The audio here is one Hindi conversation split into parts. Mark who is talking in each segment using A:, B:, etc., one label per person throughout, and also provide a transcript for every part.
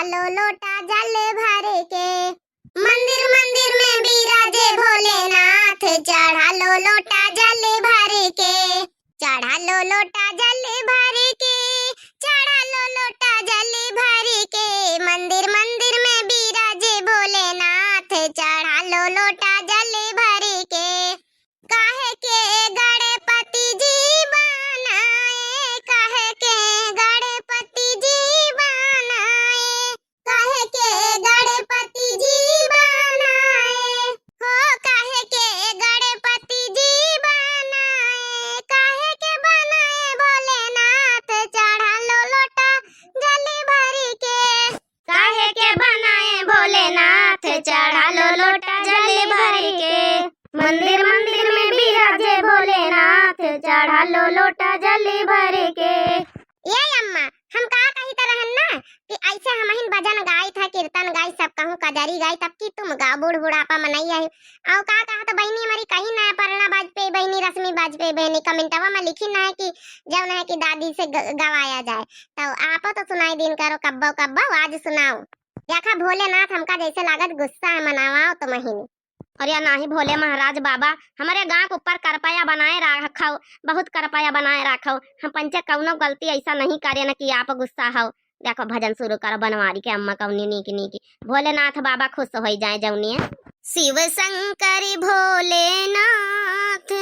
A: लो लोटा जल भर के। मंदिर मंदिर में बिराजे भोलेनाथ, चढ़ा लो लोटा जल भर के। चढ़ा लो लोटा जल भर के, चढ़ा लो लोटा जल भर के। मंदिर मंदिर में बिराजे भोलेनाथ, चढ़ा लो लोटा जल भर के। काहे के गणपति जी बनाए, काहे के गणपति जी बनाए, काहे के गणपति जी बनाए हो, काहे के गणपति जी बनाए, काहे के बनाए भोलेनाथ, चढ़ा लो लोटा जल भर के। काहे के बनाए भोलेनाथ, चढ़ा लो लोटा जल भर के। मंदिर मंदिर में बिराजे भोलेनाथ, चढ़ा लो लोटा जल भर के। ये अम्मा हम का कही तरह ना कि ऐसे हम हिन भजन गाई था, कीर्तन गाई, सब कहूं कजरी गाई, तब की तुम गा बूढ़ बुढ़ापा मनई है। और का कहा तो बहनी हमारी कहीं ना परना वाजपेयी बहनी, रश्मि वाजपेयी बहनी कमेंटवा में लिखी ना है कि जब है कि दादी से गवाया जाए, तो आप तो सुनाई दिन करो कब्बो कब्बो आज सुनाओ। देखा भोलेनाथ हमका जैसे लागत गुस्सा है, मनावाओ तो महीने। और या नाही भोले महाराज बाबा हमारे गांव के ऊपर करपाया बनाए रखो, बहुत करपाया बनाए रखो। हम पंचे कौनो गलती ऐसा नहीं करे न कि आप गुस्सा हो। देखो भजन शुरू करो बनवारी के अम्मा कौनी नीकी नीकी, भोलेनाथ बाबा खुश हो जाए जौनी। शिव शंकर भोलेनाथ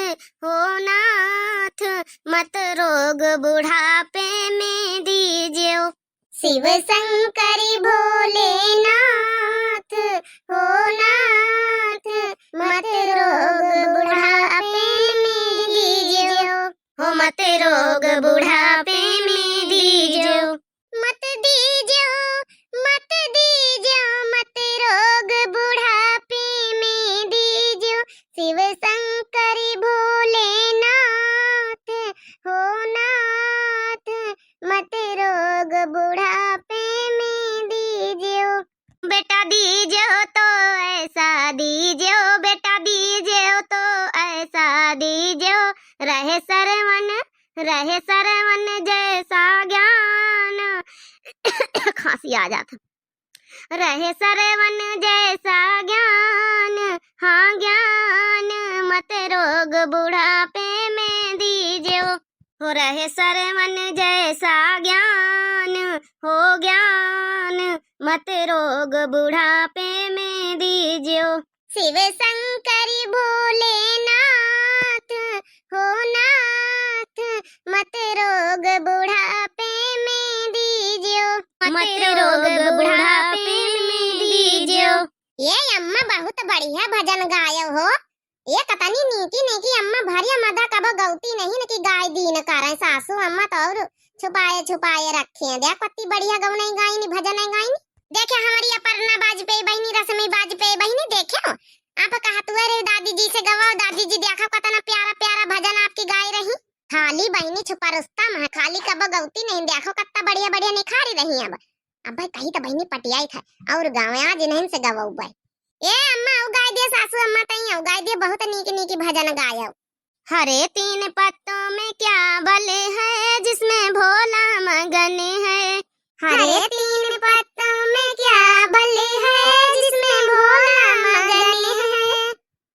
A: हो नाथ, मत रोग बुढ़ापे में दीजिए। शिव शंकर भोलेनाथ हो नाथ, मत रोग बुढ़ापे में दीजिए हो, मत रोग बुढ़ापे में दीजिए। मत दीजिए, मत दीजिए, मत रोग बुढ़ापे में दीजिए। शिव शंकर भोलेनाथ हो नाथ, मत रोग बुढ़ापे में दीजिए। बेटा दीजिए तो ऐसा दीजिए, बेटा दीजिए तो ऐसा दीजिए, रहे सरवन जैसा ज्ञान। खांसी आ जाता। रहे सरवन जैसा ज्ञान, हाँ ज्ञान, मत रोग बुढ़ापे में दीजिए हो। रहे सरवन जैसा ज्ञान हो ज्ञान, मत रोग बुढ़ापे में दीजिए। शिव शंकर भोलेनाथ हो नाथ, मत रोग बुढ़ापे में दीजिए, मत रोग बुढ़ापे में दीजिए। ये अम्मा बहुत बढ़िया भजन गायो हो। ये कतनी नीकी नीकी अम्मा भरिया मदा कबो गौती नहीं न कि गाय दी न करे सासू अम्मा तो और छुपाए छुपाए रखे हैं। देख कत्ती बढ़िया गौ नहीं गाई नी, भजन नहीं गाई नी। देखे हमारी अपर्णा वाजपेयी बहनी, रश्मि वाजपेयी बहनी, देखे हो आप कहा तुअरे दादी जी से गवाओ, दादी जी देखा कितना प्यारा प्यारा भजन आपकी गाई रही। खाली बहनी छुपा रुस्तम है, खाली कबो गौती नहीं, देखो कितना बढ़िया बढ़िया निखारी रही। अब भाई कही तो बहनी पटियाई था और गाँव आज नहीं से गवाऊ भाई। ए अम्मा उगाई दिए सासू अम्मा तई उगाई दिए, बहुत नीक नीक भजन गायो। हरे तीन पत्तों में क्या बल है, जिसमें भोला मगन है। हरे तीन पत्तों में क्या बल है, जिसमें भोला मगन है।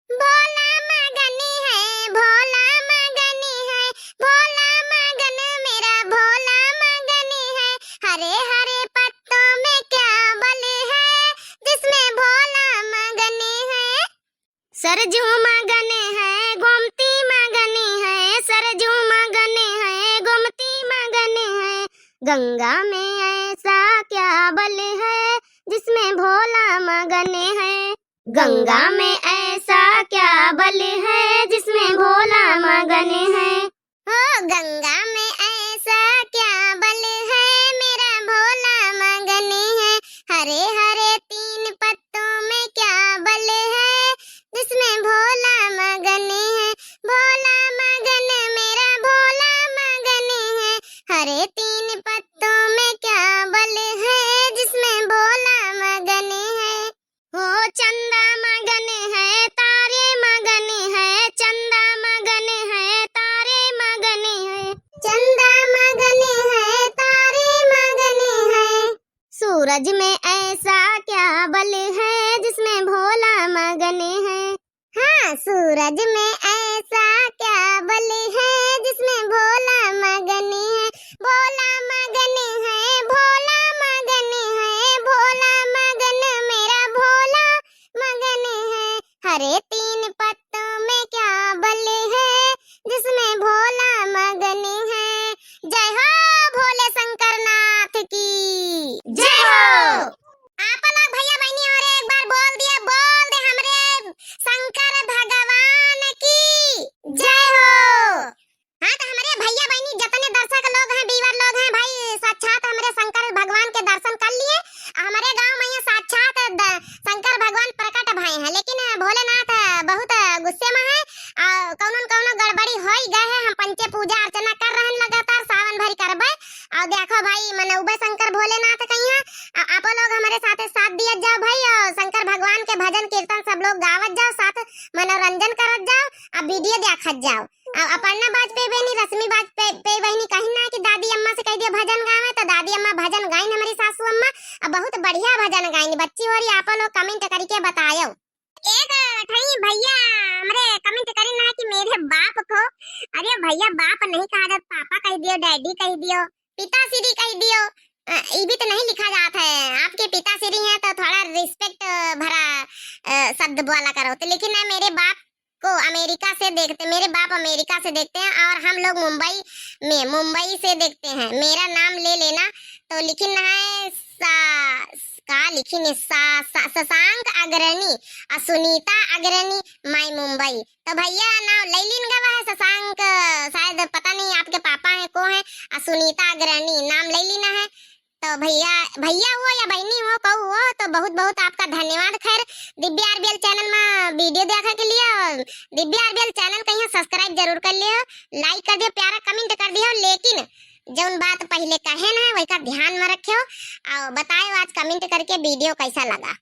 A: भोला मगन है, भोला मगन है, भोला मगन मेरा भोला मगन है। हरे हरे पत्तों में क्या बल है, जिसमें भोला मगन है। सरजू मगन है, गोमती मगन है, सरजू मगन है, गोमती मगन है। गंगा में ऐसा क्या बल है, जिसमें भोला मगन है। गंगा में ऐसा क्या बल है, जिसमें भोला मगन है। हो गंगा में ऐसा क्या बल है, मेरा भोला मगन है। हरे हरे तीन पत्तों में क्या बल है, जिसमें भोला मगन है। भोला मगन मेरा भोला मगन है। हरे तीन पत्तों में क्या बल है, जिसमें भोला मगन है। हो चंदा मगन है, तारे मगन है, चंदा मगन है, तारे मगन है। चंदा मगन है, तारे मगन है। सूरज सूरज में ऐसा क्या बल है जिसमें भोला मगन है। हाँ, सूरज में ऐसा क्या बल है जिसमें भोला मगन है। भोला मगन है, भोला मगन है, भोला मगन मेरा भोला मगन है। हरे तीन पत्तों में क्या बल है जिसमें भोला मगन है। जय हो भोले शंकर नाथ की जय हो। आप लोग भैया बहनी और एक बार बोल दे हमरे शंकर भगवान की जय हो। हाँ, तो हमारे भैया बहनी जितने दर्शक लोग हैं, व्यूअर लोग हैं भाई, साक्षात हमारे शंकर भगवान के दर्शन कर लिए। हमारे गांव में यहाँ साक्षात शंकर भगवान प्रकट भय हैं, लेकिन भोलेनाथ बहुत गुस्से में है। कौनो गड़बड़ी हो ही गए है। हम पंचे पूजा अर्चना कर रहे हैं लगातार, सावन भरी करबे। और देखो भाई मनउबे शंकर भोलेनाथ कहीं आप लोग हमारे साथ दिया जाओ भाई, और शंकर भगवान के भजन कीर्तन सब लोग गावत जाओ, साथ मनोरंजन करत जाओ, और वीडियो देखत जाओ। अपर्णा वाजपेयी बहनी, रश्मि वाजपेयी बहनी कहीं ना कि दादी अम्मा से कह दियो भजन गावे, तो दादी अम्मा भजन गाइन हमारी सासू अम्मा, बहुत बढ़िया भजन गाइन बच्ची। और आप लोग कमेंट करके बतायो। एक ठई भैया हमरे कमेंट करी ना कि मेरे बाप को, अरे भैया बाप नहीं कहा जाता, पापा कह दियो, डैडी कह दियो, पिताश्री कह दियो, ये भी तो नहीं लिखा जाता है। आपके पिताश्री हैं तो थोड़ा रिस्पेक्ट भरा शब्द बोला करो। तो लेकिन मेरे बाप को अमेरिका से देखते, मेरे बाप अमेरिका से देखते हैं, और हम लोग मुंबई से देखते हैं। मेरा नाम ले लेना तो लिखना है शशांक अग्रणी, सुनीता अग्रणी, माई मुंबई। तो भैया नाम ले लीन गवा है शशांक, शायद पता नहीं आपके पापा है को है, सुनीता अग्रणी नाम ले लेना है। तो भैया हो या बहनी हो, कहू हो, तो बहुत बहुत आपका धन्यवाद। खैर दिव्या आरबीएल चैनल में वीडियो देखने के लिए दिव्या आरबीएल चैनल कहीं सब्सक्राइब जरूर कर लियो, लाइक कर दियो, प्यारा कमेंट कर दियो। लेकिन जौन बात पहले कहे ना वही का ध्यान में रखियो, और बताओ आज कमेंट करके वीडियो कैसा लगा।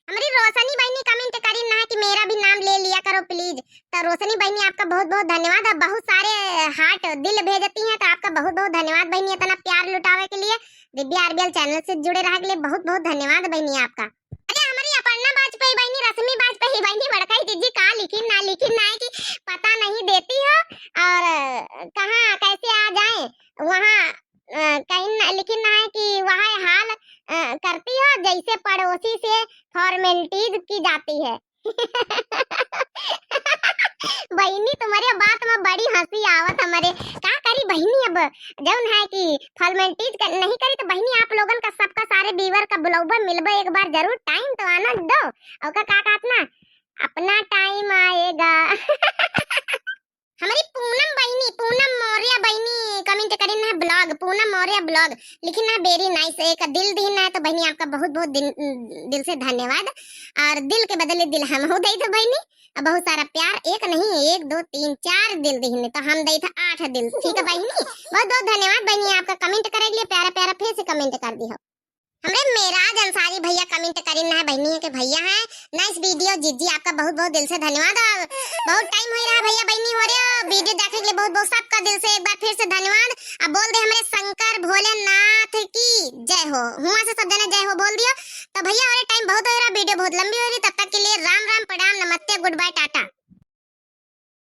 A: हमारी रोशनी बहनी कमेंट करी ना कि मेरा भी नाम ले लिया करो प्लीज। तो रोशनी बहनी आपका बहुत बहुत धन्यवाद। आप बहुत सारे हार्ट दिल भेजती हैं, तो आपका बहुत बहुत धन्यवाद बहनी, इतना प्यार लुटावे के लिए। दिव्या आरबीएल चैनल से जुड़े रहने के लिए बहुत बहुत धन्यवाद बहनी आपका। अरे हमारी अपर्णा वाजपेयी बहनी, रश्मि वाजपेयी बहनी बड़काई दीजिए, कहाँ लिखी ना कि पता नहीं देती हो, और कहाँ कैसे आ जाए वहाँ कहीं लिखी ना है कि वहाँ हाल करती हो जैसे पड़ोसी से फॉर्मेलिटीज की जाती है। बहनी तुम्हारे बात में बड़ी हंसी आवत हमारे, क्या करी बहनी। अब जौन है कि फॉर्मेलिटीज नहीं करी तो बहनी आप लोगन का सबका सारे व्यूअर का बुलाऊबा मिलबा एक बार जरूर, टाइम तो आना दो। और का कहना अपना टाइम आएगा। हमारी पूनम बहनी, पूनम मौर्य बहनी कमेंट करी ना ब्लॉग, पूनम मौर्य ब्लॉग लिखना वेरी नाइस, एक दिल दीना है। तो बहनी आपका बहुत बहुत दिल से धन्यवाद, और दिल के बदले दिल हम हो दई थे बहनी, बहुत सारा प्यार, एक नहीं 1 2 3 4 दिल दीने, तो हम दई था 8 दिल। ठीक है बहनी, बहुत बहुत धन्यवाद बहनी आपका कमेंट करे लिए, प्यारा प्यारा फिर से कमेंट कर दी हो। हमरे मेराज अंसारी भैया कमेंट करी ना बहनी है के भैया है नाइस वीडियो जीजी, आपका बहुत बहुत दिल से धन्यवाद। बहुत टाइम हो रहा भैया बहनी हो रहे वीडियो देखने के लिए, बहुत बहुत सबका दिल से एक बार फिर से धन्यवाद। अब बोल दे हमारे शंकर भोलेनाथ की जय हो, हुआ से सब जने जय हो बोल दियो। तो भैया और टाइम बहुत हो रहा, वीडियो बहुत लंबी हो रही, तब तक के लिए राम राम, प्रणाम, नमस्ते, गुड बाय, टाटा।